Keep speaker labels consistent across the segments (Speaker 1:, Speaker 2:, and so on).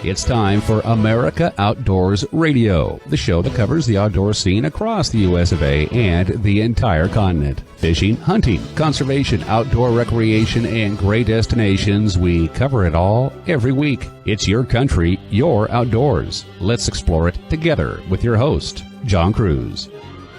Speaker 1: It's time for America Outdoors Radio, the show that covers the outdoor scene across the U.S. of A. and the entire continent. Fishing, hunting, conservation, outdoor recreation, and great destinations. We cover it all every week. It's your country, your outdoors. Let's explore it together with your host, John Cruz.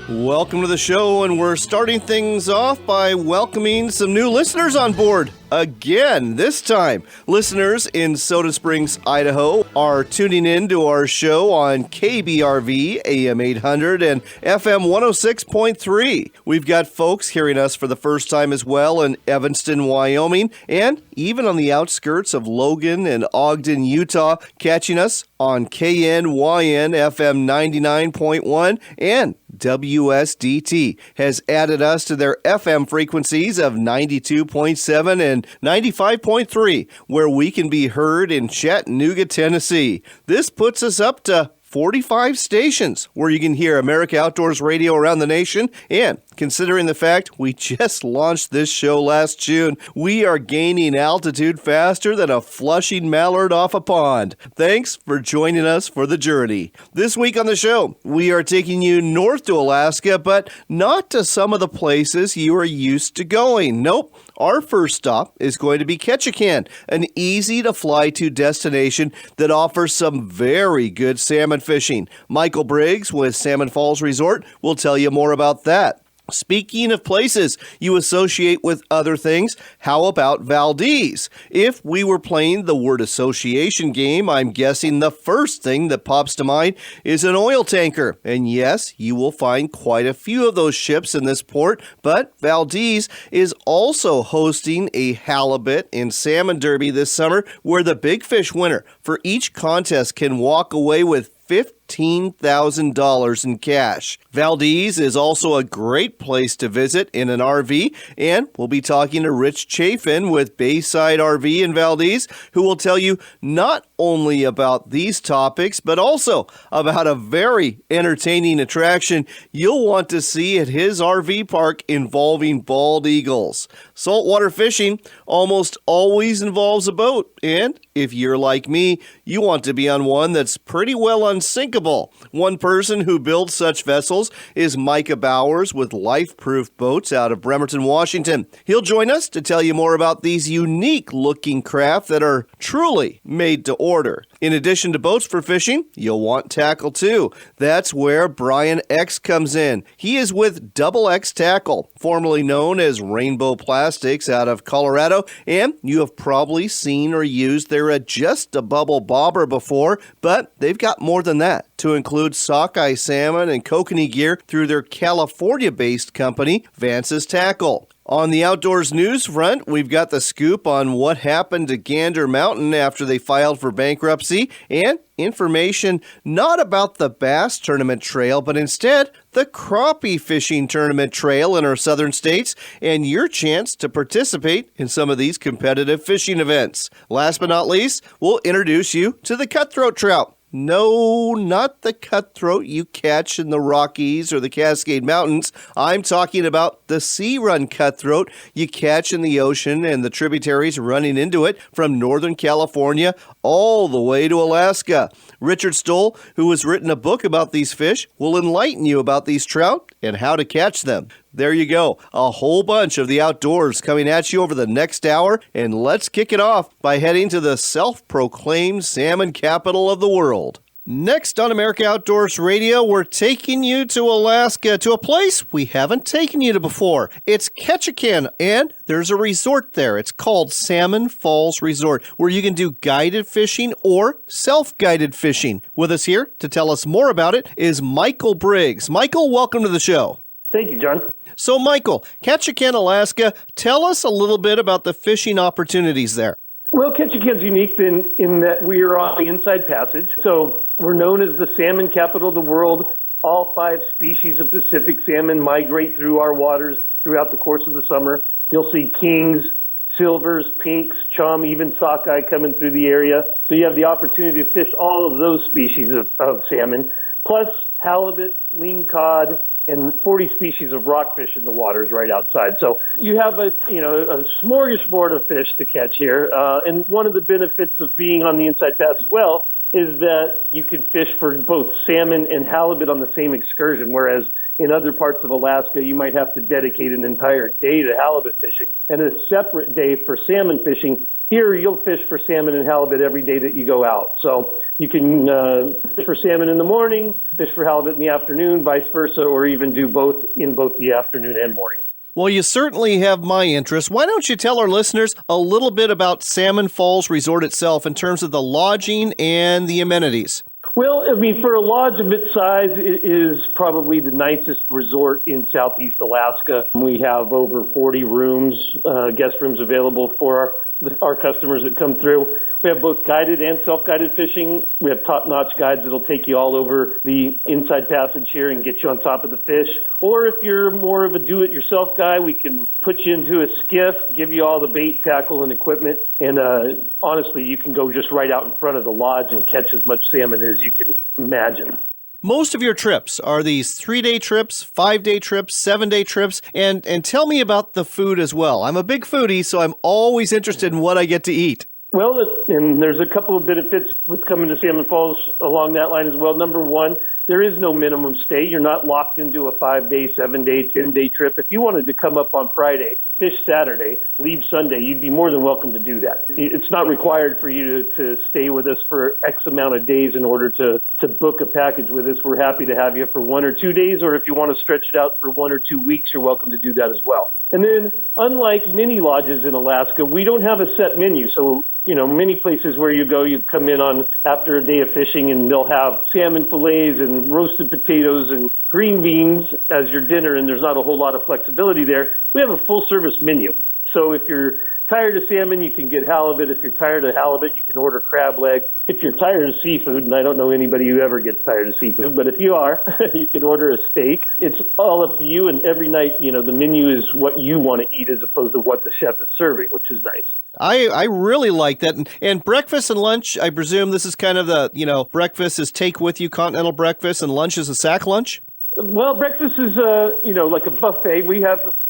Speaker 2: Welcome to the show, and we're starting things off by welcoming some new listeners on board. Again, this time, listeners in Soda Springs, Idaho are tuning in to our show on KBRV, AM 800 and FM 106.3. We've got folks hearing us for the first time as well in Evanston, Wyoming, and even on the outskirts of Logan and Ogden, Utah, catching us on KNYN FM 99.1, and WSDT has added us to their FM frequencies of 92.7 and 95.3, where we can be heard in Chattanooga, Tennessee. This puts us up to 45 stations where you can hear America Outdoors Radio around the nation. And considering the fact we just launched this show last June, we are gaining altitude faster than a flushing mallard off a pond. Thanks for joining us for the journey. This week on the show, we are taking you north to Alaska, but not to some of the places you are used to going. Nope. Our first stop is going to be Ketchikan, an easy-to-fly-to destination that offers some very good salmon fishing. Michael Briggs with Salmon Falls Resort will tell you more about that. Speaking of places you associate with other things, how about Valdez? If we were playing the word association game, I'm guessing the first thing that pops to mind is an oil tanker. And yes, you will find quite a few of those ships in this port, but Valdez is also hosting a halibut and salmon derby this summer, where the big fish winner for each contest can walk away with $15,000 in cash. Valdez is also a great place to visit in an RV, and we'll be talking to Rich Chafin with Bayside RV in Valdez, who will tell you not only about these topics, but also about a very entertaining attraction you'll want to see at his RV park involving bald eagles. Saltwater fishing almost always involves a boat, and if you're like me, you want to be on one that's pretty well unsinkable. One person who builds such vessels is Micah Bowers with Life Proof Boats out of Bremerton, Washington. He'll join us to tell you more about these unique-looking craft that are truly made to order. In addition to boats for fishing, you'll want tackle too. That's where Brian X comes in. He is with Double X Tackle, formerly known as Rainbow Plastics out of Colorado, and you have probably seen or used their Just a Bubble bobber before, but they've got more than that, to include sockeye salmon and kokanee gear through their California-based company, Vance's Tackle. On the outdoors news front, we've got the scoop on what happened to Gander Mountain after they filed for bankruptcy, and information not about the bass tournament trail, but instead the crappie fishing tournament trail in our southern states, and your chance to participate in some of these competitive fishing events. Last but not least, we'll introduce you to the cutthroat trout. No, not the cutthroat you catch in the Rockies or the Cascade Mountains. I'm talking about the sea run cutthroat you catch in the ocean and the tributaries running into it from Northern California all the way to Alaska. Richard Stoll, who has written a book about these fish, will enlighten you about these trout and how to catch them. There you go, a whole bunch of the outdoors coming at you over the next hour, and let's kick it off by heading to the self-proclaimed salmon capital of the world. Next on America Outdoors Radio, we're taking you to Alaska, to a place we haven't taken you to before. It's Ketchikan, and there's a resort there. It's called Salmon Falls Resort, where you can do guided fishing or self-guided fishing. With us here to tell us more about it is Michael Briggs. Michael, welcome to the show.
Speaker 3: Thank you, John.
Speaker 2: So, Michael, Ketchikan, Alaska, tell us a little bit about the fishing opportunities there.
Speaker 3: Well, Ketchikan's unique in that we are on the Inside Passage. So we're known as the salmon capital of the world. All 5 species of Pacific salmon migrate through our waters throughout the course of the summer. You'll see kings, silvers, pinks, chum, even sockeye coming through the area. So you have the opportunity to fish all of those species of salmon, plus halibut, lingcod, and 40 species of rockfish in the waters right outside. So you have a smorgasbord of fish to catch here. And one of the benefits of being on the Inside Pass as well is that you can fish for both salmon and halibut on the same excursion, whereas in other parts of Alaska, you might have to dedicate an entire day to halibut fishing and a separate day for salmon fishing. Here, you'll fish for salmon and halibut every day that you go out. So you can fish for salmon in the morning, fish for halibut in the afternoon, vice versa, or even do both in both the afternoon and morning.
Speaker 2: Well, you certainly have my interest. Why don't you tell our listeners a little bit about Salmon Falls Resort itself in terms of the lodging and the amenities?
Speaker 3: Well, I mean, for a lodge of its size, it is probably the nicest resort in Southeast Alaska. We have over 40 rooms, guest rooms available for our customers that come through. We have both guided and self-guided fishing. We have top-notch guides that'll take you all over the inside passage here and get you on top of the fish. Or if you're more of a do-it-yourself guy, we can put you into a skiff, give you all the bait, tackle, and equipment. And honestly, you can go just right out in front of the lodge and catch as much salmon as you can imagine.
Speaker 2: Most of your trips are these 3-day trips, 5-day trips, 7-day trips, and tell me about the food as well. I'm a big foodie, so I'm always interested in what I get to eat.
Speaker 3: Well, and there's a couple of benefits with coming to Salmon Falls along that line as well. Number one, there is no minimum stay. You're not locked into a 5-day, 7-day, 10-day trip. If you wanted to come up on Friday, fish Saturday, leave Sunday, you'd be more than welcome to do that. It's not required for you to stay with us for X amount of days in order to book a package with us. We're happy to have you for 1 or 2 days, or if you want to stretch it out for 1 or 2 weeks, you're welcome to do that as well. And then, unlike many lodges in Alaska, we don't have a set menu. So, many places where you go, you come in on after a day of fishing and they'll have salmon fillets and roasted potatoes and green beans as your dinner, and there's not a whole lot of flexibility there. We have a full-service menu. So if you're tired of salmon, you can get halibut. If you're tired of halibut, you can order crab legs. If you're tired of seafood, and I don't know anybody who ever gets tired of seafood, but if you are, you can order a steak. It's all up to you, and every night, the menu is what you want to eat as opposed to what the chef is serving, which is nice.
Speaker 2: I really like that. And breakfast and lunch, I presume this is kind of the, breakfast is take with you continental breakfast and lunch is a sack lunch?
Speaker 3: Well, breakfast is, like a buffet.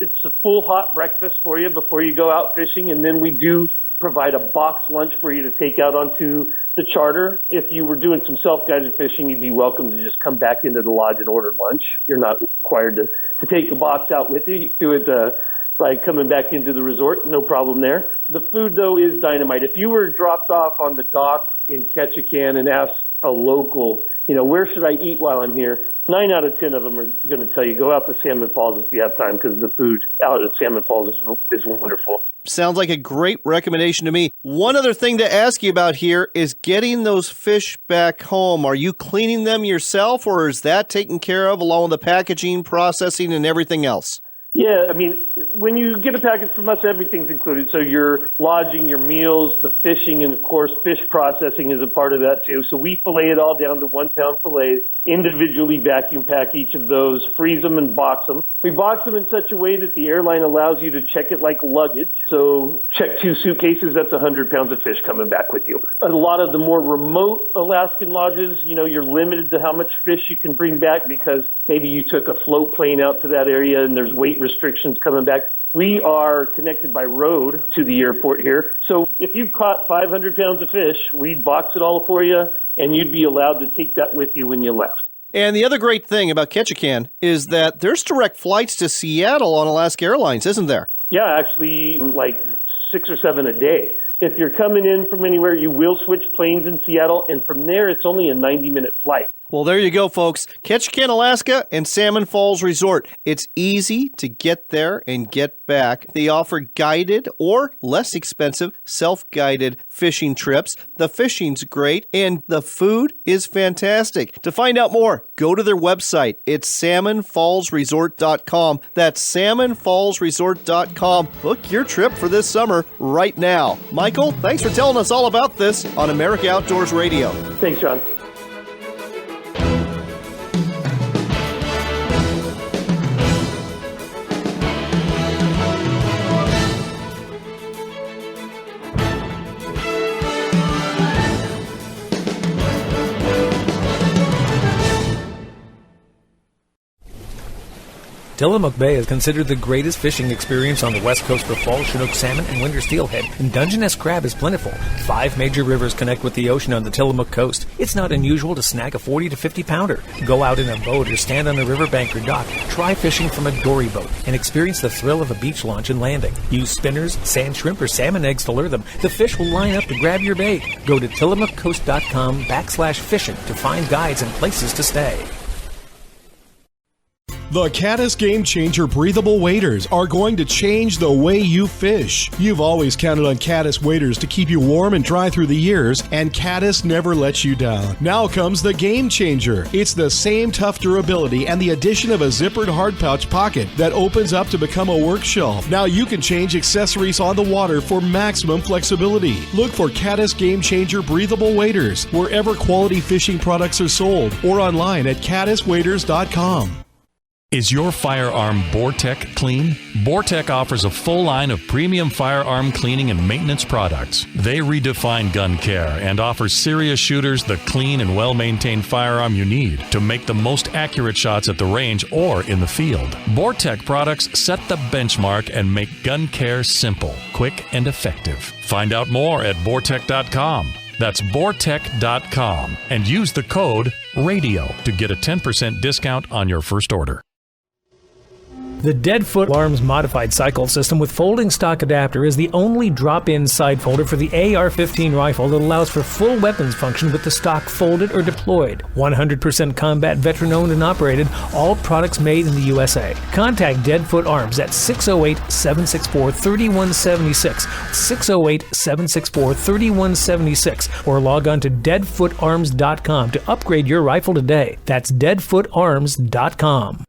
Speaker 3: It's a full hot breakfast for you before you go out fishing, and then we do provide a box lunch for you to take out onto the charter. If you were doing some self-guided fishing, you'd be welcome to just come back into the lodge and order lunch. You're not required to take a box out with you. You can do it by coming back into the resort, no problem there. The food, though, is dynamite. If you were dropped off on the dock in Ketchikan and asked a local, where should I eat while I'm here? 9 out of 10 of them are going to tell you, go out to Salmon Falls if you have time, because the food out at Salmon Falls is wonderful.
Speaker 2: Sounds like a great recommendation to me. One other thing to ask you about here is getting those fish back home. Are you cleaning them yourself, or is that taken care of along with the packaging, processing, and everything else?
Speaker 3: Yeah, I mean, when you get a package from us, everything's included. So your lodging, your meals, the fishing, and of course, fish processing is a part of that too. So we fillet it all down to 1 pound fillets, individually vacuum pack each of those, freeze them and box them. We box them in such a way that the airline allows you to check it like luggage. So check 2 suitcases, that's 100 pounds of fish coming back with you. A lot of the more remote Alaskan lodges, you're limited to how much fish you can bring back because maybe you took a float plane out to that area and there's weight restrictions coming back. We are connected by road to the airport here. So if you've caught 500 pounds of fish, we'd box it all for you, and you'd be allowed to take that with you when you left.
Speaker 2: And the other great thing about Ketchikan is that there's direct flights to Seattle on Alaska Airlines, isn't there?
Speaker 3: Yeah, actually, like 6 or 7 a day. If you're coming in from anywhere, you will switch planes in Seattle, and from there, it's only a 90-minute flight.
Speaker 2: Well, there you go, folks. Ketchikan, Alaska, and Salmon Falls Resort. It's easy to get there and get back. They offer guided or less expensive self-guided fishing trips. The fishing's great, and the food is fantastic. To find out more, go to their website. It's salmonfallsresort.com. That's salmonfallsresort.com. Book your trip for this summer right now. Michael, thanks for telling us all about this on America Outdoors Radio.
Speaker 3: Thanks, John.
Speaker 4: Tillamook Bay is considered the greatest fishing experience on the west coast for fall Chinook salmon and winter steelhead, and Dungeness crab is plentiful. 5 major rivers connect with the ocean on the Tillamook coast. It's not unusual to snag a 40 to 50 pounder. Go out in a boat or stand on a riverbank or dock. Try fishing from a dory boat and experience the thrill of a beach launch and landing. Use spinners, sand shrimp, or salmon eggs to lure them. The fish will line up to grab your bait. Go to tillamookcoast.com/fishing to find guides and places to stay.
Speaker 5: The Caddis Game Changer breathable waders are going to change the way you fish. You've always counted on Caddis waders to keep you warm and dry through the years, and Caddis never lets you down. Now comes the Game Changer. It's the same tough durability and the addition of a zippered hard pouch pocket that opens up to become a work shelf. Now you can change accessories on the water for maximum flexibility. Look for Caddis Game Changer breathable waders wherever quality fishing products are sold or online at caddiswaders.com.
Speaker 6: Is your firearm Bortec clean? Bortec offers a full line of premium firearm cleaning and maintenance products. They redefine gun care and offer serious shooters the clean and well-maintained firearm you need to make the most accurate shots at the range or in the field. Bortec products set the benchmark and make gun care simple, quick, and effective. Find out more at Bortec.com. That's Bortec.com and use the code RADIO to get a 10% discount on your first order.
Speaker 4: The Deadfoot Arms Modified Cycle System with folding stock adapter is the only drop-in side folder for the AR-15 rifle that allows for full weapons function with the stock folded or deployed. 100% combat veteran-owned and operated, all products made in the USA. Contact Deadfoot Arms at 608-764-3176, 608-764-3176, or log on to deadfootarms.com to upgrade your rifle today. That's deadfootarms.com.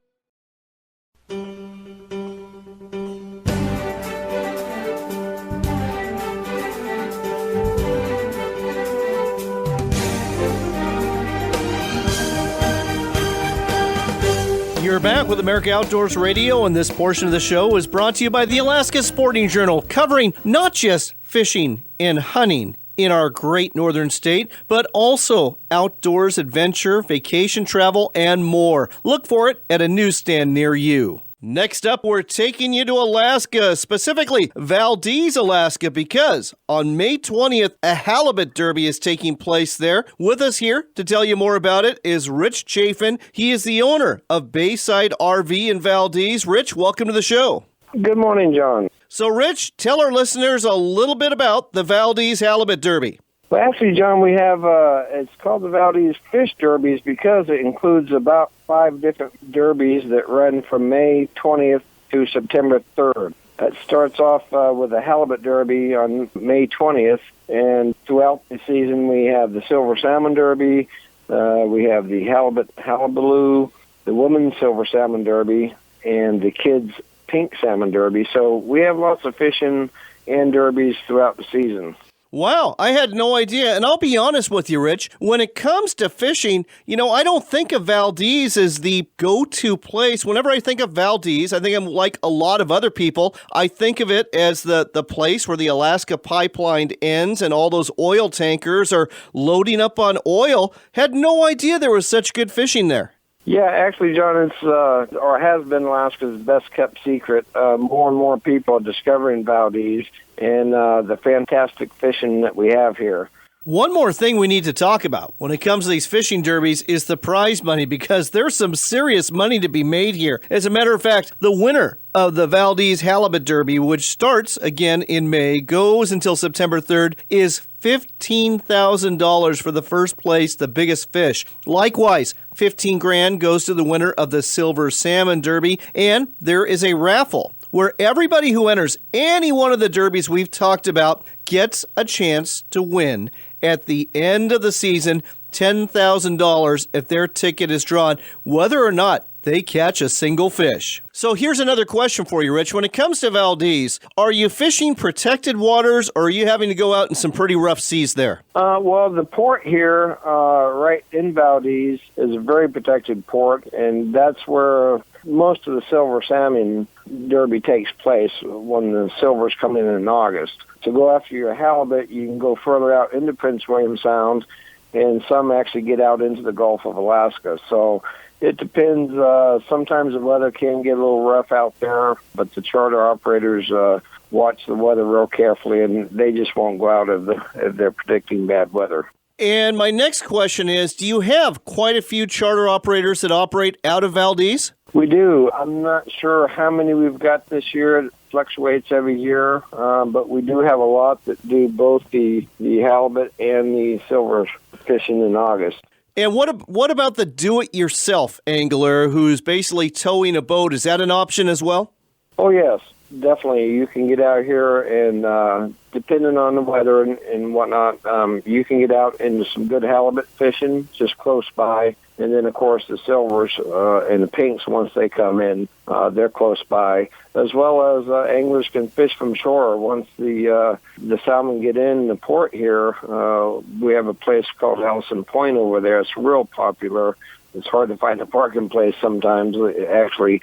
Speaker 2: You're back with America Outdoors Radio, and this portion of the show is brought to you by the Alaska Sporting Journal, covering not just fishing and hunting in our great northern state, but also outdoors adventure, vacation travel, and more. Look for it at a newsstand near you. Next up, we're taking you to Alaska, specifically Valdez, Alaska, because on May 20th, a halibut derby is taking place there. With us here to tell you more about it is Rich Chafin. He is the owner of Bayside RV in Valdez. Rich, welcome to the show.
Speaker 7: Good morning, John.
Speaker 2: So, Rich, tell our listeners a little bit about the Valdez Halibut Derby.
Speaker 7: Well, actually, John, we have, it's called the Valdez Fish Derbies because it includes about 5 different derbies that run from May 20th to September 3rd. It starts off with a halibut derby on May 20th, and throughout the season we have the silver salmon derby, we have the halibut hullabaloo, the women's silver salmon derby, and the kids' pink salmon derby. So we have lots of fishing and derbies throughout the season.
Speaker 2: Wow, I had no idea. And I'll be honest with you, Rich, when it comes to fishing, I don't think of Valdez as the go-to place. Whenever I think of Valdez, I think I'm like a lot of other people. I think of it as the place where the Alaska pipeline ends and all those oil tankers are loading up on oil. Had no idea there was such good fishing there.
Speaker 7: Yeah, actually, John, it's or has been Alaska's best-kept secret. More and more people are discovering Valdez and the fantastic fishing that we have here.
Speaker 2: One more thing we need to talk about when it comes to these fishing derbies is the prize money, because there's some serious money to be made here. As a matter of fact, the winner of the Valdez Halibut Derby, which starts again in May, goes until September 3rd, is $15,000 for the first place, the biggest fish. Likewise, $15,000 goes to the winner of the Silver Salmon Derby, and there is a raffle where everybody who enters any one of the derbies we've talked about gets a chance to win at the end of the season $10,000 if their ticket is drawn, whether or not they catch a single fish. So here's another question for you, Rich. When it comes to Valdez, are you fishing protected waters, or are you having to go out in some pretty rough seas there?
Speaker 7: Well, the port here, right in Valdez, is a very protected port, and that's where most of the silver salmon derby takes place when the silvers come in August. To go after your halibut, you can go further out into Prince William Sound, and some actually get out into the Gulf of Alaska. So It depends. Sometimes the weather can get a little rough out there, but the charter operators watch the weather real carefully, and they just won't go out if they're predicting bad weather.
Speaker 2: And my next question is, do you have quite a few charter operators that operate out of Valdez?
Speaker 7: We do. I'm not sure how many we've got this year. It fluctuates every year, but we do have a lot that do both the halibut and the silver fishing in August.
Speaker 2: And what about the do-it-yourself angler who's basically towing a boat? Is that an option as well?
Speaker 7: Oh, yes. Definitely. You can get out here and, depending on the weather and whatnot, you can get out into some good halibut fishing just close by. And then, of course, the silvers and the pinks, once they come in, they're close by. As well as anglers can fish from shore. Once the salmon get in the port here, we have a place called Ellison Point over there. It's real popular. It's hard to find a parking place sometimes, actually,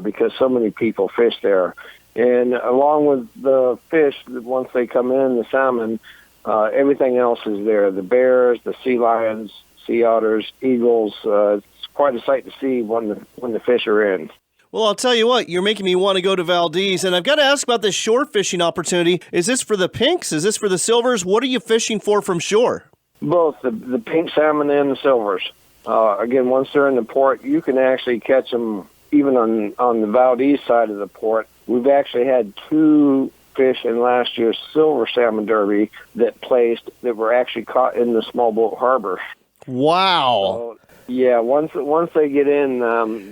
Speaker 7: because so many people fish there. And along with the fish, once they come in, the salmon, everything else is there. The bears, the sea lions, sea otters, eagles. It's quite a sight to see when the fish are in.
Speaker 2: Well, I'll tell you what, you're making me want to go to Valdez, and I've got to ask about this shore fishing opportunity. Is this for the pinks? Is this for the silvers? What are you fishing for from shore?
Speaker 7: Both, the pink salmon and the silvers. Again, once they're in the port, you can actually catch them even on the Valdez side of the port. We've actually had 2 fish in last year's silver salmon derby that placed that were actually caught in the small boat harbor.
Speaker 2: Wow.
Speaker 7: Yeah, once they get in,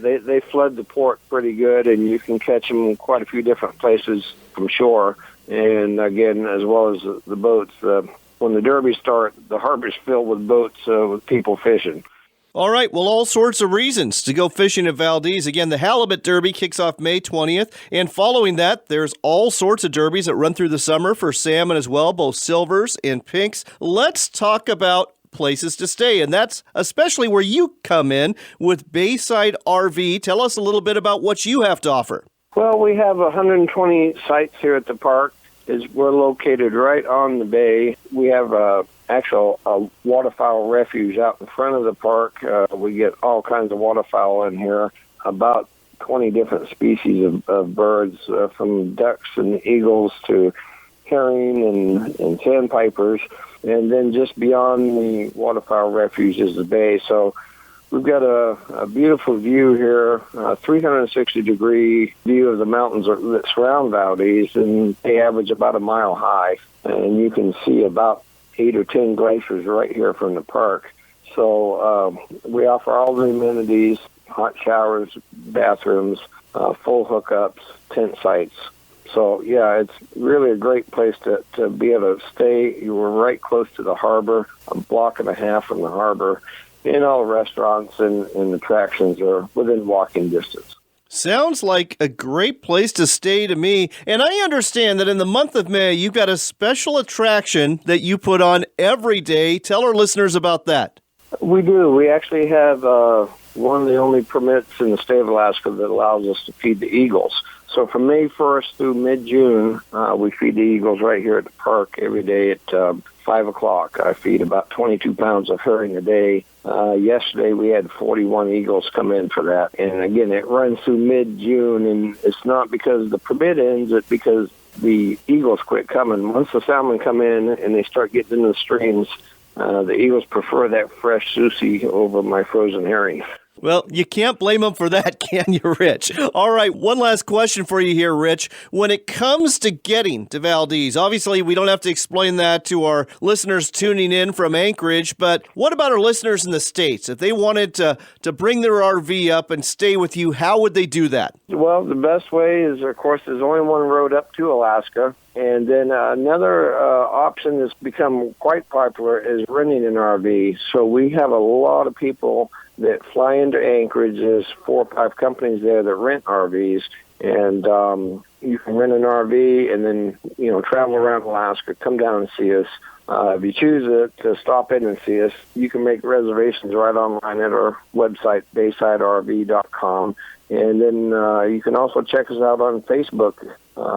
Speaker 7: they flood the port pretty good, and you can catch them in quite a few different places from shore. And again, as well as the boats, when the derbies start, the harbor's filled with boats with people fishing.
Speaker 2: All right, well, all sorts of reasons to go fishing at Valdez. Again, the Halibut Derby kicks off May 20th, and following that, there's all sorts of derbies that run through the summer for salmon as well, both silvers and pinks. Let's talk about places to stay, and that's especially where you come in with Bayside RV. Tell us a little bit about what you have to offer.
Speaker 7: Well, we have 120 sites here at the park. We're located right on the bay. We have a waterfowl refuge out in front of the park. We get all kinds of waterfowl in here, about 20 different species of birds, from ducks and eagles to herring and sandpipers. And then just beyond the waterfowl refuge is the bay. So we've got a beautiful view here, 360-degree view of the mountains that surround Valdez, and they average about a mile high. And you can see about 8 or 10 glaciers right here from the park. So we offer all the amenities, hot showers, bathrooms, full hookups, tent sites. So, yeah, it's really a great place to be able to stay. You were right close to the harbor, a block and a half from the harbor, and all the restaurants and attractions are within walking distance.
Speaker 2: Sounds like a great place to stay to me. And I understand that in the month of May, you've got a special attraction that you put on every day. Tell our listeners about that.
Speaker 7: We do. We actually have one of the only permits in the state of Alaska that allows us to feed the eagles. So from May 1st through mid-June, we feed the eagles right here at the park every day at 5 o'clock. I feed about 22 pounds of herring a day. Yesterday we had 41 eagles come in for that. And again, it runs through mid-June, and it's not because the permit ends, it's because the eagles quit coming. Once the salmon come in and they start getting into the streams, the eagles prefer that fresh sushi over my frozen herring.
Speaker 2: Well, you can't blame them for that, can you, Rich? All right, one last question for you here, Rich. When it comes to getting to Valdez, obviously we don't have to explain that to our listeners tuning in from Anchorage, but what about our listeners in the States? If they wanted to bring their RV up and stay with you, how would they do that?
Speaker 7: Well, the best way is, of course, there's only one road up to Alaska. And then another option that's become quite popular is renting an RV. So we have a lot of people that fly into Anchorage. There's 4 or 5 companies there that rent RVs. And you can rent an RV and then, travel around Alaska, come down and see us. If you choose to stop in and see us, you can make reservations right online at our website, BaysideRV.com. And then you can also check us out on Facebook.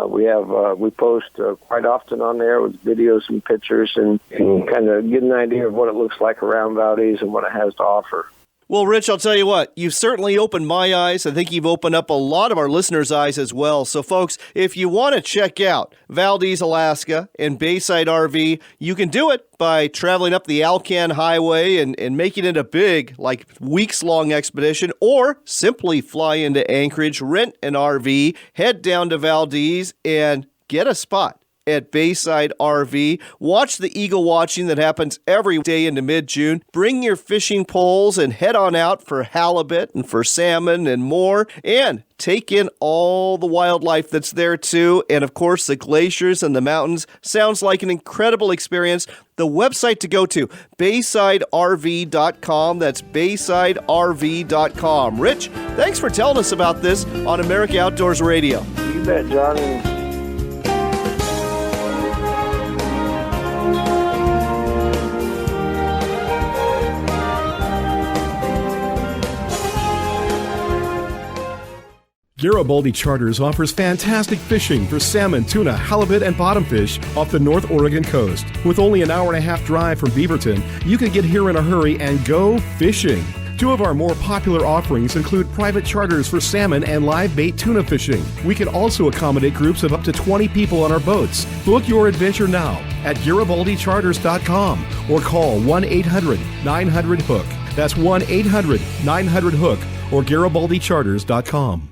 Speaker 7: We post quite often on there with videos and pictures and kind of get an idea of what it looks like around Valdez and what it has to offer.
Speaker 2: Well, Rich, I'll tell you what, you've certainly opened my eyes. I think you've opened up a lot of our listeners' eyes as well. So, folks, if you want to check out Valdez, Alaska and Bayside RV, you can do it by traveling up the Alcan Highway and making it a big, like, weeks-long expedition, or simply fly into Anchorage, rent an RV, head down to Valdez, and get a spot at Bayside RV. Watch the eagle watching that happens every day into mid-June. Bring your fishing poles and head on out for halibut and for salmon and more. And take in all the wildlife that's there too. And of course, the glaciers and the mountains. Sounds like an incredible experience. The website to go to, BaysideRV.com. That's BaysideRV.com. Rich, thanks for telling us about this on America Outdoors Radio.
Speaker 7: You bet, Johnny.
Speaker 5: Garibaldi Charters offers fantastic fishing for salmon, tuna, halibut, and bottomfish off the North Oregon coast. With only an hour-and-a-half drive from Beaverton, you can get here in a hurry and go fishing. Two of our more popular offerings include private charters for salmon and live bait tuna fishing. We can also accommodate groups of up to 20 people on our boats. Book your adventure now at GaribaldiCharters.com or call 1-800-900-HOOK. That's 1-800-900-HOOK or GaribaldiCharters.com.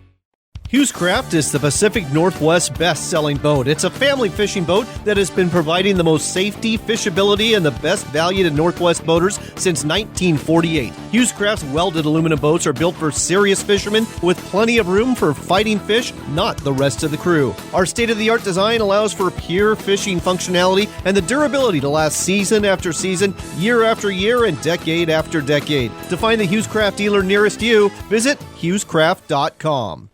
Speaker 2: Hughes Craft is the Pacific Northwest best-selling boat. It's a family fishing boat that has been providing the most safety, fishability, and the best value to Northwest boaters since 1948. Hughes Craft's welded aluminum boats are built for serious fishermen with plenty of room for fighting fish, not the rest of the crew. Our state-of-the-art design allows for pure fishing functionality and the durability to last season after season, year after year, and decade after decade. To find the Hughes Craft dealer nearest you, visit HughesCraft.com.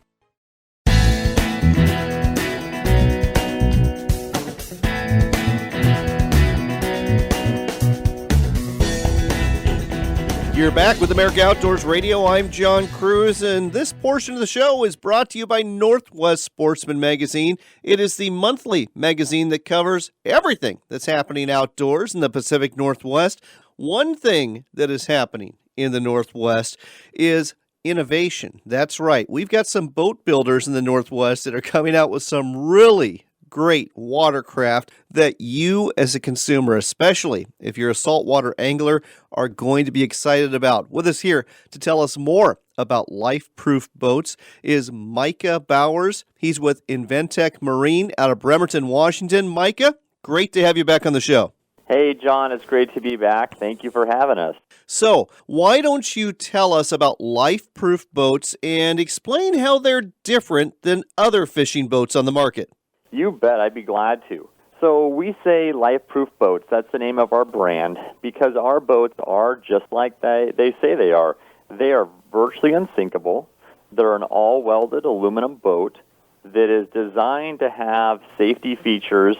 Speaker 2: You're back with America Outdoors Radio. I'm John Cruz, and this portion of the show is brought to you by Northwest Sportsman Magazine. It is the monthly magazine that covers everything that's happening outdoors in the Pacific Northwest. One thing that is happening in the Northwest is innovation. That's right. We've got some boat builders in the Northwest that are coming out with some really great watercraft that you as a consumer, especially if you're a saltwater angler, are going to be excited about. With us here to tell us more about life-proof boats is Micah Bowers. He's with Inventec Marine out of Bremerton, Washington. Micah, great to have you back on the show.
Speaker 8: Hey, John, it's great to be back. Thank you for having us.
Speaker 2: So, why don't you tell us about life-proof boats and explain how they're different than other fishing boats on the market?
Speaker 8: You bet, I'd be glad to. So we say life-proof boats. That's the name of our brand because our boats are just like they say they are. They are virtually unsinkable. They're an all-welded aluminum boat that is designed to have safety features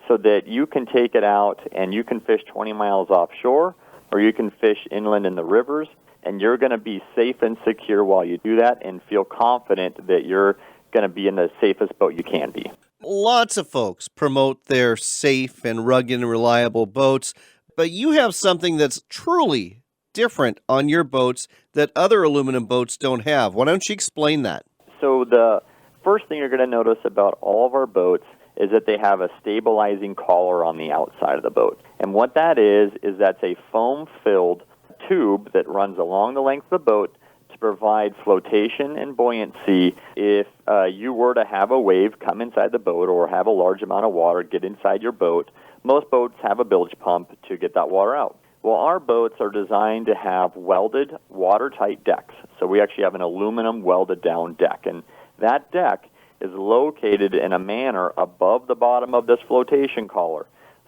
Speaker 8: so that you can take it out and you can fish 20 miles offshore or you can fish inland in the rivers, and you're going to be safe and secure while you do that and feel confident that you're going to be in the safest boat you can be.
Speaker 2: Lots of folks promote their safe and rugged and reliable boats, but you have something that's truly different on your boats that other aluminum boats don't have. Why don't you explain that?
Speaker 8: So the first thing you're going to notice about all of our boats is that they have a stabilizing collar on the outside of the boat. And what that is that's a foam-filled tube that runs along the length of the boat to provide flotation and buoyancy if you were to have a wave come inside the boat or have a large amount of water get inside your boat. Most boats have a bilge pump to get that water out. Well, our boats are designed to have welded, watertight decks. So we actually have an aluminum welded down deck. And that deck is located in a manner above the bottom of this flotation collar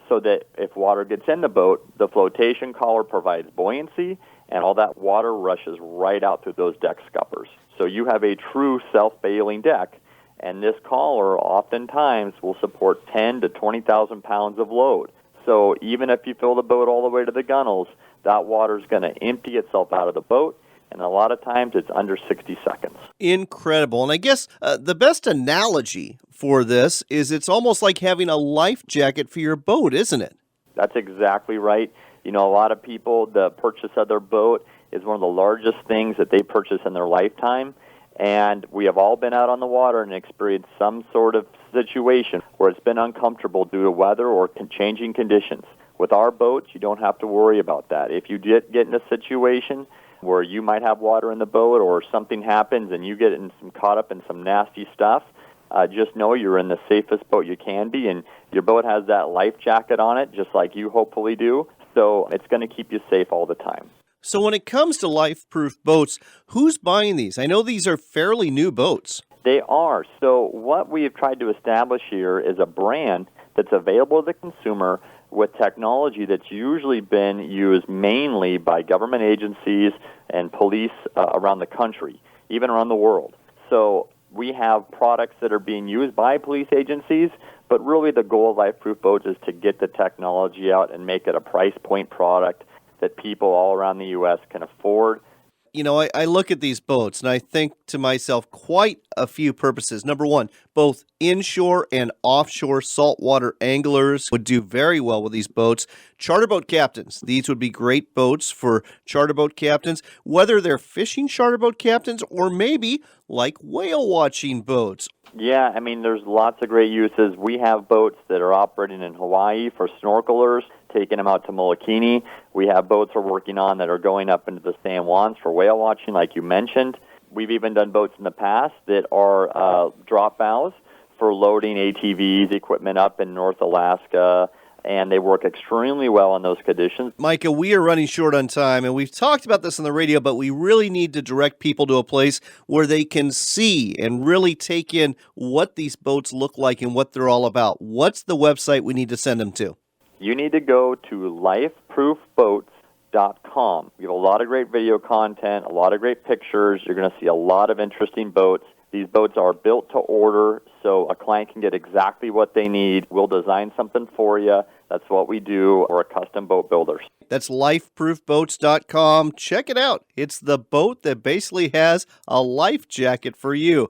Speaker 8: so that if water gets in the boat, the flotation collar provides buoyancy and all that water rushes right out through those deck scuppers. So you have a true self-bailing deck, and this collar oftentimes will support 10 to 20,000 pounds of load. So even if you fill the boat all the way to the gunnels, that water is going to empty itself out of the boat, and a lot of times it's under 60 seconds.
Speaker 2: Incredible. And I guess the best analogy for this is it's almost like having a life jacket for your boat, isn't it?
Speaker 8: That's exactly right. You know, a lot of people, the purchase of their boat is one of the largest things that they purchase in their lifetime. And we have all been out on the water and experienced some sort of situation where it's been uncomfortable due to weather or changing conditions. With our boats, you don't have to worry about that. If you get in a situation where you might have water in the boat or something happens and you get caught up in some nasty stuff, just know you're in the safest boat you can be, and your boat has that life jacket on it, just like you hopefully do, so it's going to keep you safe all the time.
Speaker 2: So when it comes to life-proof boats, who's buying these? I know these are fairly new boats.
Speaker 8: They are. So what we have tried to establish here is a brand that's available to the consumer with technology that's usually been used mainly by government agencies and police around the country, even around the world. So we have products that are being used by police agencies, but really the goal of Life-Proof Boats is to get the technology out and make it a price point product that people all around the U.S. can afford.
Speaker 2: You know, I look at these boats and I think to myself quite a few purposes. Number one, both inshore and offshore saltwater anglers would do very well with these boats. Charter boat captains, these would be great boats for charter boat captains, whether they're fishing charter boat captains or maybe like whale watching boats.
Speaker 8: Yeah, I mean, there's lots of great uses. We have boats that are operating in Hawaii for snorkelers, taking them out to Molokini. We have boats we're working on that are going up into the San Juans for whale watching, like you mentioned. We've even done boats in the past that are drop bows for loading ATVs, equipment up in North Alaska, and they work extremely well in those conditions.
Speaker 2: Micah, we are running short on time, and we've talked about this on the radio, but we really need to direct people to a place where they can see and really take in what these boats look like and what they're all about. What's the website we need to send them to?
Speaker 8: You need to go to lifeproofboats.com. We have a lot of great video content, a lot of great pictures. You're going to see a lot of interesting boats. These boats are built to order, so a client can get exactly what they need. We'll design something for you. That's what we do. We're a custom boat builder.
Speaker 2: That's lifeproofboats.com. Check it out. It's the boat that basically has a life jacket for you.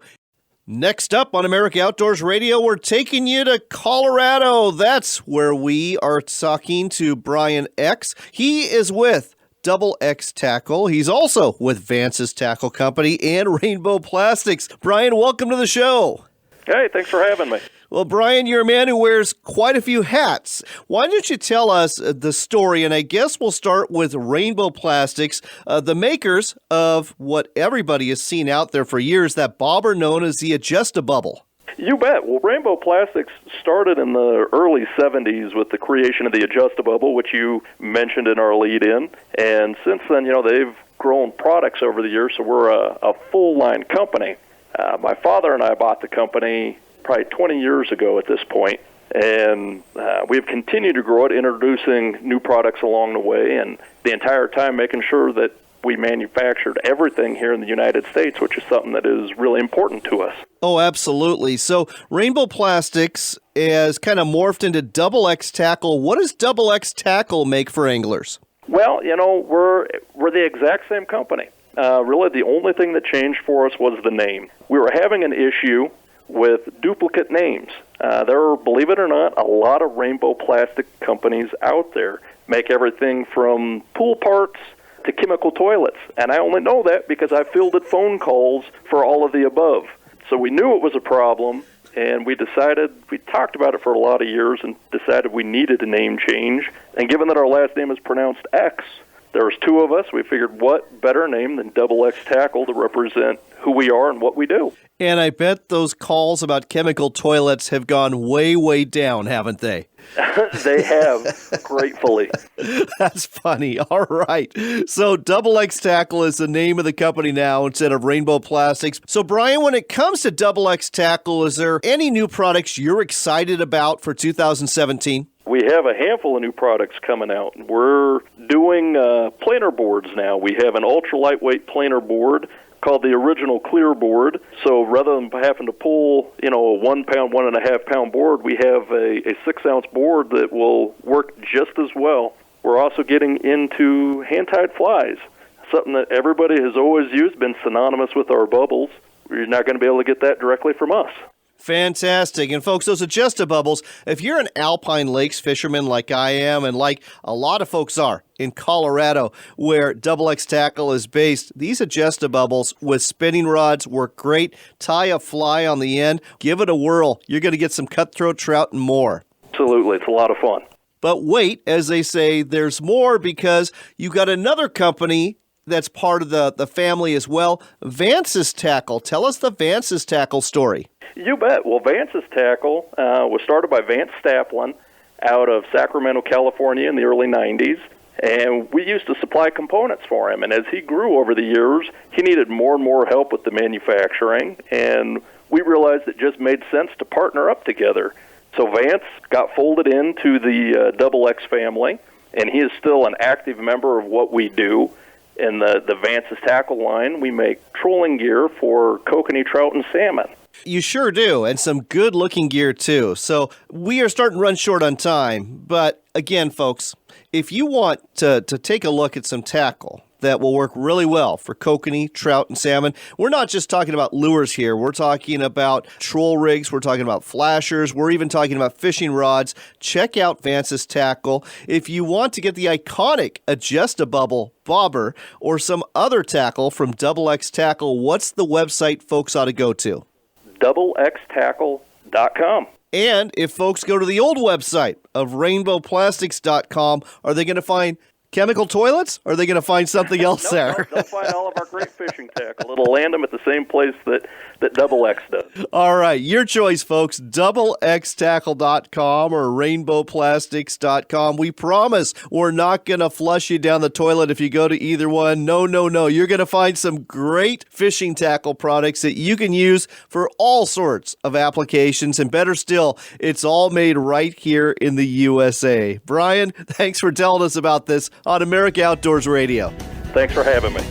Speaker 2: Next up on America Outdoors Radio, we're taking you to Colorado. That's where we are talking to Brian X. He is with Double X Tackle. He's also with Vance's Tackle Company and Rainbow Plastics. Brian, welcome to the show.
Speaker 9: Hey, thanks for having me.
Speaker 2: Well, Brian, you're a man who wears quite a few hats. Why don't you tell us the story? And I guess we'll start with Rainbow Plastics, the makers of what everybody has seen out there for years, that bobber known as the Adjust-A-Bubble.
Speaker 9: You bet. Well, Rainbow Plastics started in the early 70s with the creation of the Adjust-A-Bubble, which you mentioned in our lead-in. And since then, they've grown products over the years, so we're a full-line company. My father and I bought the company probably 20 years ago at this point, and we've continued to grow it, introducing new products along the way, and the entire time making sure that we manufactured everything here in the United States, which is something that is really important to us.
Speaker 2: Oh, absolutely. So Rainbow Plastics has kind of morphed into Double X Tackle. What does Double X Tackle make for anglers?
Speaker 9: Well, we're the exact same company. Really, the only thing that changed for us was the name. We were having an issue with duplicate names. There are, believe it or not, a lot of Rainbow Plastic companies out there. Make everything from pool parts to chemical toilets. And I only know that because I fielded phone calls for all of the above. So we knew it was a problem, and we talked about it for a lot of years and decided we needed a name change. And given that our last name is pronounced X, there's two of us. We figured what better name than Double X Tackle to represent who we are and what we do.
Speaker 2: And I bet those calls about chemical toilets have gone way, way down, haven't they?
Speaker 9: They have, gratefully.
Speaker 2: That's funny. All right. So Double X Tackle is the name of the company now instead of Rainbow Plastics. So Brian, when it comes to Double X Tackle, is there any new products you're excited about for 2017?
Speaker 9: We have a handful of new products coming out. We're doing planer boards now. We have an ultra-lightweight planer board called the Original Clear board. So rather than having to pull, a 1 pound, 1.5 pound board, we have a 6-ounce board that will work just as well. We're also getting into hand-tied flies, something that everybody has always used, been synonymous with our bubbles. You're not going to be able to get that directly from us.
Speaker 2: Fantastic. And folks, those Adjust-A-Bubbles, if you're an Alpine Lakes fisherman like I am and like a lot of folks are in Colorado where Double X Tackle is based, these Adjust-A-Bubbles with spinning rods work great. Tie a fly on the end, give it a whirl. You're going to get some cutthroat trout and more.
Speaker 9: Absolutely. It's a lot of fun.
Speaker 2: But wait, as they say, there's more because you got another company that's part of the family as well, Vance's Tackle. Tell us the Vance's Tackle story.
Speaker 9: You bet. Well, Vance's Tackle was started by Vance Staplin out of Sacramento, California in the early 90s, and we used to supply components for him. And as he grew over the years, he needed more and more help with the manufacturing, and we realized it just made sense to partner up together. So Vance got folded into the Double X family, and he is still an active member of what we do. In the Vance's Tackle line, we make trolling gear for kokanee trout and salmon.
Speaker 2: You sure do, and some good-looking gear, too. So we are starting to run short on time. But again, folks, if you want to take a look at some tackle that will work really well for kokanee, trout, and salmon, we're not just talking about lures here. We're talking about troll rigs. We're talking about flashers. We're even talking about fishing rods. Check out Vance's Tackle. If you want to get the iconic Adjust-A-Bubble bobber or some other tackle from Double X Tackle, what's the website folks ought to go to?
Speaker 9: doublextackle.com.
Speaker 2: And if folks go to the old website of rainbowplastics.com, are they going to find chemical toilets, or are they going to find something else there?
Speaker 9: No, they'll find all of our great fishing tackle. It'll land them at the same place that Double X does.
Speaker 2: All right, your choice, folks. doublextackle.com or rainbowplastics.com. We promise we're not going to flush you down the toilet if you go to either one. No. You're going to find some great fishing tackle products that you can use for all sorts of applications. And better still, it's all made right here in the USA. Brian, thanks for telling us about this on America Outdoors Radio.
Speaker 9: Thanks for having me.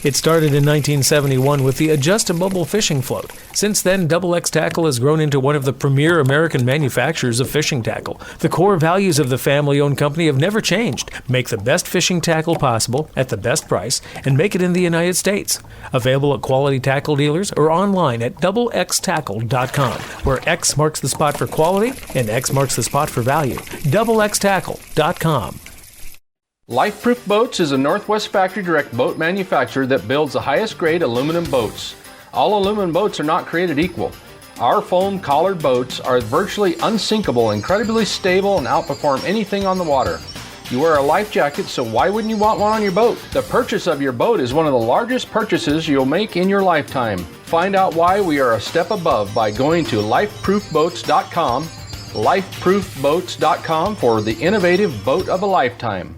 Speaker 4: It started in 1971 with the Adjust-A-Bubble fishing float. Since then, Double X Tackle has grown into one of the premier American manufacturers of fishing tackle. The core values of the family-owned company have never changed. Make the best fishing tackle possible at the best price and make it in the United States. Available at quality tackle dealers or online at doublextackle.com, where X marks the spot for quality and X marks the spot for value. doublextackle.com.
Speaker 10: LifeProof Boats is a Northwest Factory Direct boat manufacturer that builds the highest grade aluminum boats. All aluminum boats are not created equal. Our foam collared boats are virtually unsinkable, incredibly stable, and outperform anything on the water. You wear a life jacket, so why wouldn't you want one on your boat? The purchase of your boat is one of the largest purchases you'll make in your lifetime. Find out why we are a step above by going to lifeproofboats.com, lifeproofboats.com for the innovative boat of a lifetime.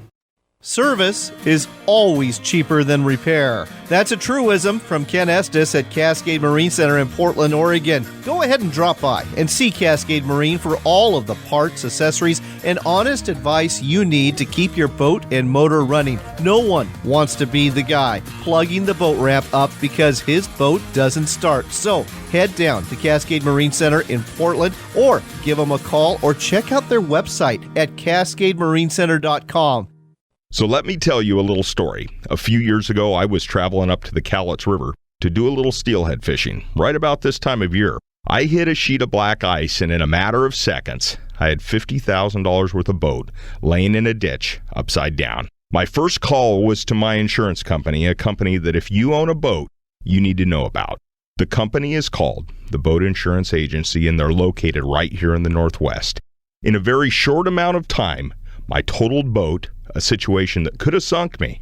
Speaker 2: Service is always cheaper than repair. That's a truism from Ken Estes at Cascade Marine Center in Portland, Oregon. Go ahead and drop by and see Cascade Marine for all of the parts, accessories, and honest advice you need to keep your boat and motor running. No one wants to be the guy plugging the boat ramp up because his boat doesn't start. So head down to Cascade Marine Center in Portland or give them a call or check out their website at cascademarinecenter.com.
Speaker 11: So let me tell you a little story. A few years ago, I was traveling up to the Cowlitz River to do a little steelhead fishing. Right about this time of year, I hit a sheet of black ice, and in a matter of seconds, I had $50,000 worth of boat laying in a ditch upside down. My first call was to my insurance company, a company that if you own a boat, you need to know about. The company is called the Boat Insurance Agency, and they're located right here in the Northwest. In a very short amount of time, my totaled boat, a situation that could have sunk me,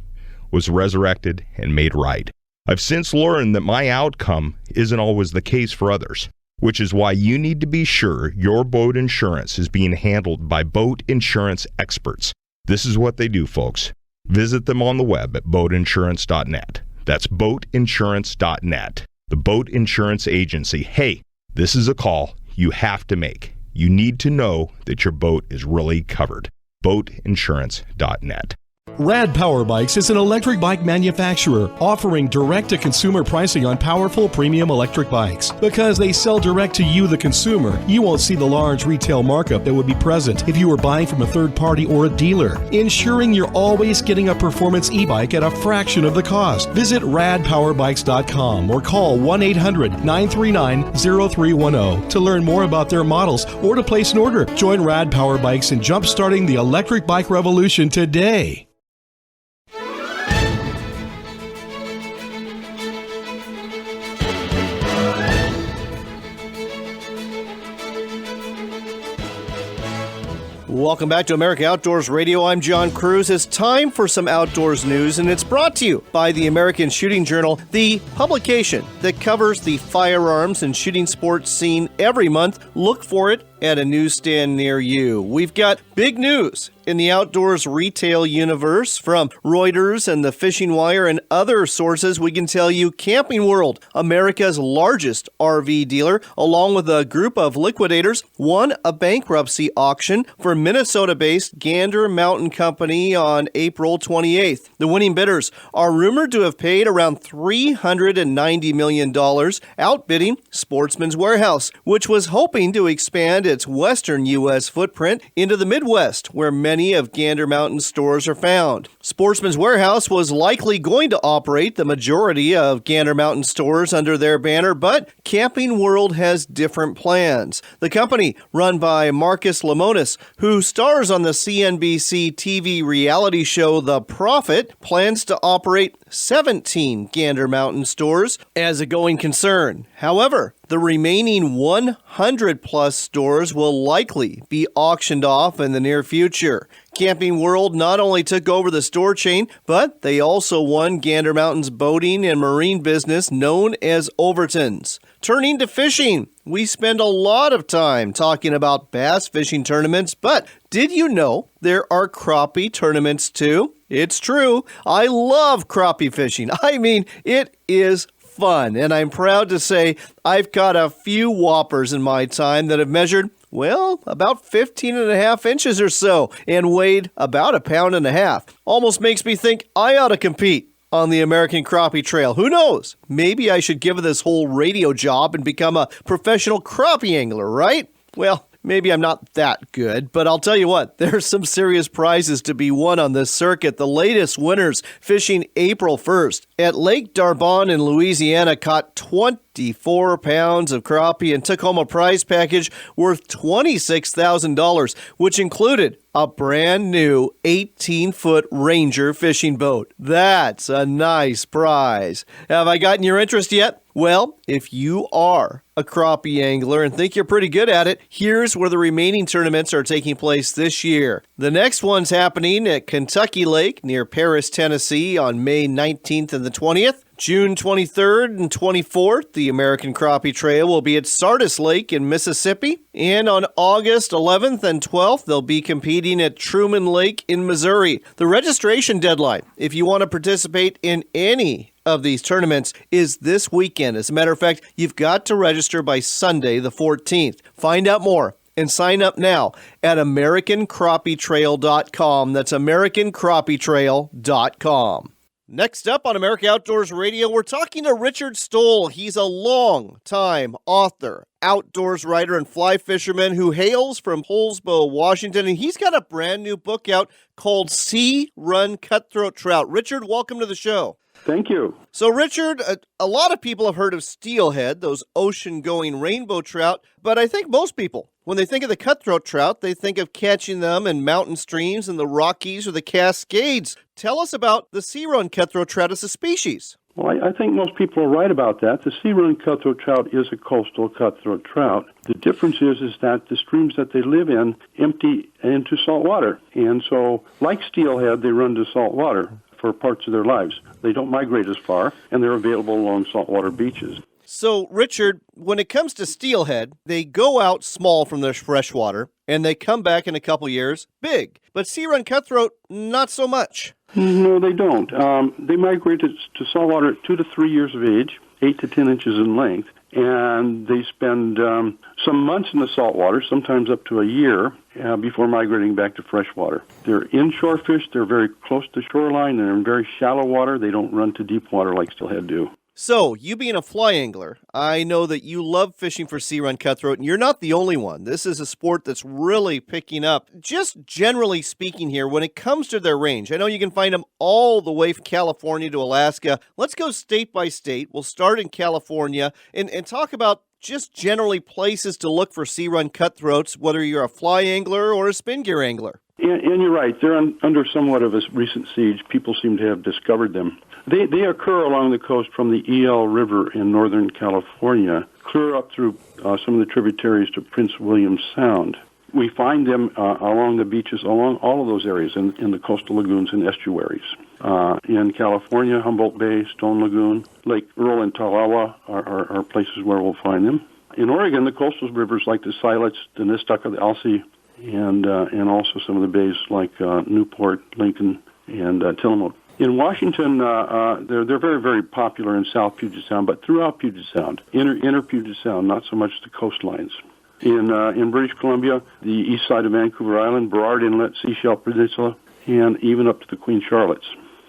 Speaker 11: was resurrected and made right. I've since learned that my outcome isn't always the case for others, which is why you need to be sure your boat insurance is being handled by boat insurance experts. This is what they do, folks. Visit them on the web at boatinsurance.net. That's boatinsurance.net. The Boat Insurance Agency. Hey, this is a call you have to make. You need to know that your boat is really covered. boatinsurance.net.
Speaker 5: Rad Power Bikes is an electric bike manufacturer offering direct-to-consumer pricing on powerful premium electric bikes. Because they sell direct to you, the consumer, you won't see the large retail markup that would be present if you were buying from a third party or a dealer, ensuring you're always getting a performance e-bike at a fraction of the cost. Visit radpowerbikes.com or call 1-800-939-0310 to learn more about their models or to place an order. Join Rad Power Bikes in jump-starting the electric bike revolution today.
Speaker 2: Welcome back to America Outdoors Radio. I'm John Cruz. It's time for some outdoors news, and it's brought to you by the American Shooting Journal, the publication that covers the firearms and shooting sports scene every month. Look for it at a newsstand near you. We've got big news in the outdoors retail universe from Reuters and the Fishing Wire and other sources. We can tell you Camping World, America's largest RV dealer, along with a group of liquidators, won a bankruptcy auction for Minnesota-based Gander Mountain Company on April 28th. The winning bidders are rumored to have paid around $390 million, outbidding Sportsman's Warehouse, which was hoping to expand its western U.S. footprint into the Midwest, where many of Gander Mountain's stores are found. Sportsman's Warehouse was likely going to operate the majority of Gander Mountain stores under their banner, but Camping World has different plans. The company, run by Marcus Lemonis, who stars on the CNBC TV reality show The Profit, plans to operate 17 Gander Mountain stores as a going concern. However, the remaining 100-plus stores will likely be auctioned off in the near future. Camping World not only took over the store chain, but they also won Gander Mountain's boating and marine business known as Overton's. Turning to fishing, we spend a lot of time talking about bass fishing tournaments, but did you know there are crappie tournaments too? It's true. I love crappie fishing. I mean, it is fun, and I'm proud to say I've caught a few whoppers in my time that have measured, well, about 15 and a half inches or so and weighed about 1.5 pounds. Almost makes me think I ought to compete on the American Crappie Trail. Who knows? Maybe I should give this whole radio job and become a professional crappie angler, right? Well, maybe I'm not that good, but I'll tell you what, there's some serious prizes to be won on this circuit. The latest winners fishing April 1st at Lake Darbon in Louisiana caught 24 pounds of crappie and took home a prize package worth $26,000, which included a brand new 18-foot Ranger fishing boat. That's a nice prize. Have I gotten your interest yet? Well, if you are a crappie angler and think you're pretty good at it, here's where the remaining tournaments are taking place this year. The next one's happening at Kentucky Lake near Paris, Tennessee on May 19th and the 20th. June 23rd and 24th, the American Crappie Trail will be at Sardis Lake in Mississippi. And on August 11th and 12th, they'll be competing at Truman Lake in Missouri. The registration deadline, if you want to participate in any of these tournaments, is this weekend. As a matter of fact, you've got to register by Sunday the 14th. Find out more and sign up now at AmericanCrappieTrail.com. That's AmericanCrappieTrail.com. Next up on America Outdoors Radio, we're talking to Richard Stoll. He's a long-time author, outdoors writer, and fly fisherman who hails from Hillsboro, Washington, and he's got a brand new book out called Sea Run Cutthroat Trout. Richard, welcome to the show.
Speaker 12: Thank you.
Speaker 2: So, Richard, a lot of people have heard of steelhead, those ocean-going rainbow trout, but I think most people, when they think of the cutthroat trout, they think of catching them in mountain streams in the Rockies or the Cascades. Tell us about the sea-run cutthroat trout as a species.
Speaker 12: Well, I think most people are right about that. The sea-run cutthroat trout is a coastal cutthroat trout. The difference is that the streams that they live in empty into salt water. And so, like steelhead, they run to salt water for parts of their lives. They don't migrate as far, and they're available along saltwater beaches.
Speaker 2: So, Richard, when it comes to steelhead, they go out small from their freshwater, and they come back in a couple years big. But sea-run cutthroat, not so much.
Speaker 12: No, they don't. They migrate to saltwater at 2 to 3 years of age, 8 to 10 inches in length, and they spend some months in the saltwater, sometimes up to a year, before migrating back to freshwater. They're inshore fish. They're very close to shoreline. They're in very shallow water. They don't run to deep water like steelhead do.
Speaker 2: So, you being a fly angler, I know that you love fishing for sea run cutthroat, and you're not the only one. This is a sport that's really picking up. Just generally speaking here, when it comes to their range, I know you can find them all the way from California to Alaska. Let's go state by state. We'll start in California and talk about just generally places to look for sea run cutthroats, whether you're a fly angler or a spin gear angler.
Speaker 12: And you're right. They're under somewhat of a recent siege. People seem to have discovered them. They occur along the coast from the EL River in northern California, clear up through some of the tributaries to Prince William Sound. We find them along the beaches, along all of those areas in the coastal lagoons and estuaries. In California, Humboldt Bay, Stone Lagoon, Lake Earl and Tarawa are places where we'll find them. In Oregon, the coastal rivers like the Siletz, the Nistucca, the Alsea, and also some of the bays like Newport, Lincoln, and Tillamook. In Washington, they're very, very popular in South Puget Sound, but throughout Puget Sound, inner Puget Sound, not so much the coastlines. In British Columbia, the east side of Vancouver Island, Burrard Inlet, Seashell Peninsula, and even up to the Queen Charlottes.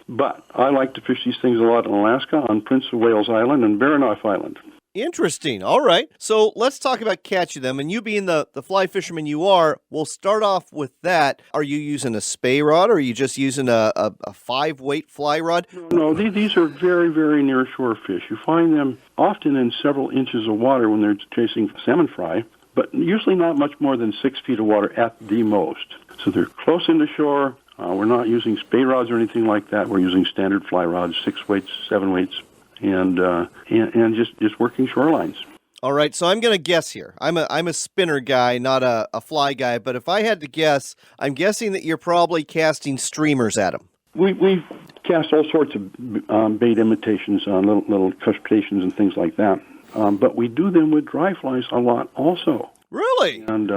Speaker 12: But I like to fish these things a lot in Alaska, on Prince of Wales Island and Baranof Island.
Speaker 2: Interesting. All right. So let's talk about catching them. And you being the fly fisherman you are, we'll start off with that. Are you using a spey rod, or are you just using a 5-weight fly rod?
Speaker 12: No, these are very, very near shore fish. You find them often in several inches of water when they're chasing salmon fry, but usually not much more than 6 feet of water at the most. So they're close into shore. We're not using spey rods or anything like that. We're using standard fly rods, 6 weights, 7 weights. And just working shorelines.
Speaker 2: All right, so I'm going to guess here. I'm a spinner guy, not a fly guy. But if I had to guess, I'm guessing that you're probably casting streamers at them.
Speaker 12: We cast all sorts of bait imitations, little crustaceans and things like that. But we do them with dry flies a lot also.
Speaker 2: Really?
Speaker 12: And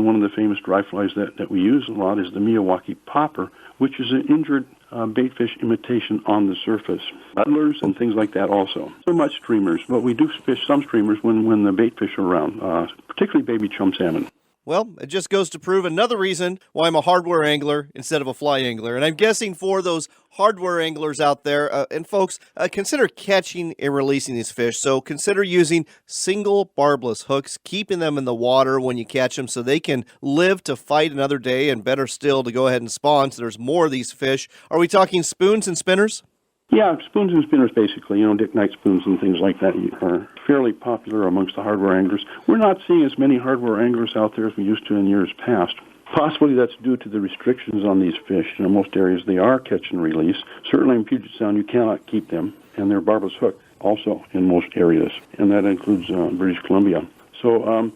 Speaker 12: one of the famous dry flies that we use a lot is the Miyawaki popper, which is an injured baitfish imitation on the surface. Muddlers and things like that also. So much streamers, but we do fish some streamers when the baitfish are around, particularly baby chum salmon.
Speaker 2: Well, it just goes to prove another reason why I'm a hardware angler instead of a fly angler. And I'm guessing for those hardware anglers out there, and folks, consider catching and releasing these fish. So consider using single barbless hooks, keeping them in the water when you catch them so they can live to fight another day, and better still to go ahead and spawn so there's more of these fish. Are we talking spoons and spinners?
Speaker 12: Yeah, spoons and spinners, basically. Dick Knight spoons and things like that are fairly popular amongst the hardware anglers. We're not seeing as many hardware anglers out there as we used to in years past. Possibly that's due to the restrictions on these fish. In most areas, they are catch and release. Certainly in Puget Sound, you cannot keep them, and they're barbless hooked also in most areas, and that includes British Columbia. So,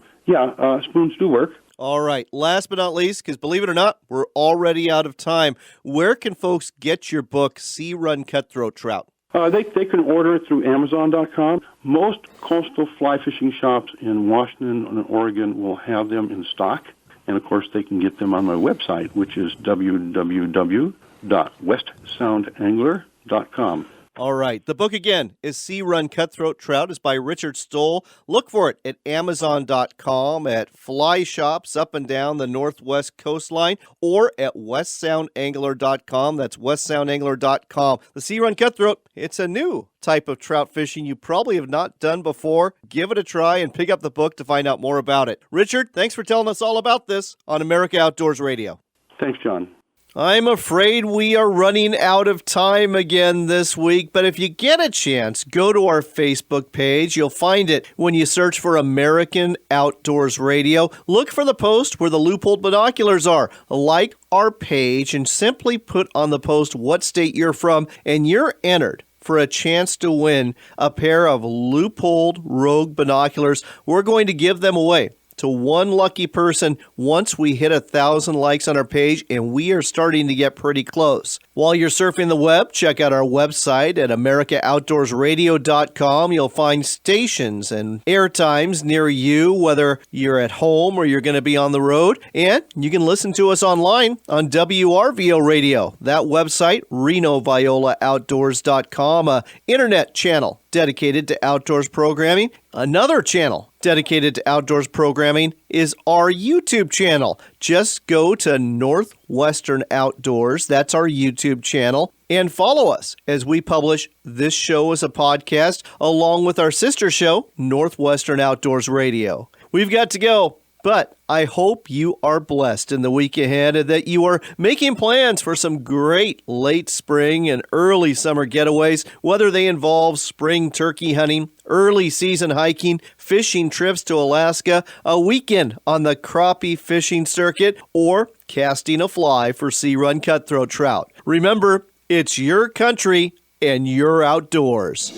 Speaker 12: spoons do work.
Speaker 2: All right. Last but not least, because believe it or not, we're already out of time. Where can folks get your book, Sea Run Cutthroat Trout?
Speaker 12: They can order it through Amazon.com. Most coastal fly fishing shops in Washington and Oregon will have them in stock. And, of course, they can get them on my website, which is www.westsoundangler.com.
Speaker 2: All right. The book, again, is Sea Run Cutthroat Trout. It's by Richard Stoll. Look for it at Amazon.com, at fly shops up and down the northwest coastline, or at westsoundangler.com. That's westsoundangler.com. The Sea Run Cutthroat, it's a new type of trout fishing you probably have not done before. Give it a try and pick up the book to find out more about it. Richard, thanks for telling us all about this on America Outdoors Radio.
Speaker 12: Thanks, John.
Speaker 2: I'm afraid we are running out of time again this week, but if you get a chance, go to our Facebook page. You'll find it when you search for American Outdoors Radio. Look for the post where the Leupold binoculars are. Like our page and simply put on the post what state you're from, and you're entered for a chance to win a pair of Leupold Rogue binoculars. We're going to give them away to one lucky person once we hit 1,000 likes on our page, and we are starting to get pretty close. We'll While you're surfing the web, check out our website at AmericaOutdoorsRadio.com. You'll find stations and air times near you, whether you're at home or you're going to be on the road. And you can listen to us online on WRVO Radio. That website, RenoViolaOutdoors.com, an internet channel dedicated to outdoors programming. Another channel dedicated to outdoors programming is our YouTube channel. Just go to Northwestern Outdoors. That's our YouTube channel. And follow us as we publish this show as a podcast along with our sister show, Northwestern Outdoors Radio. We've got to go. But I hope you are blessed in the week ahead and that you are making plans for some great late spring and early summer getaways, whether they involve spring turkey hunting, early season hiking, fishing trips to Alaska, a weekend on the crappie fishing circuit, or casting a fly for sea-run cutthroat trout. Remember, it's your country and your outdoors.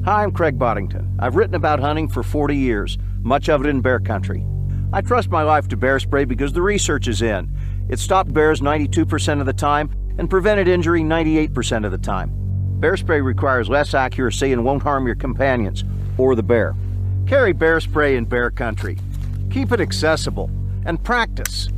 Speaker 13: Hi, I'm Craig Boddington. I've written about hunting for 40 years, much of it in bear country. I trust my life to Bear Spray because the research is in. It stopped bears 92% of the time and prevented injury 98% of the time. Bear Spray requires less accuracy and won't harm your companions or the bear. Carry Bear Spray in bear country. Keep it accessible and practice.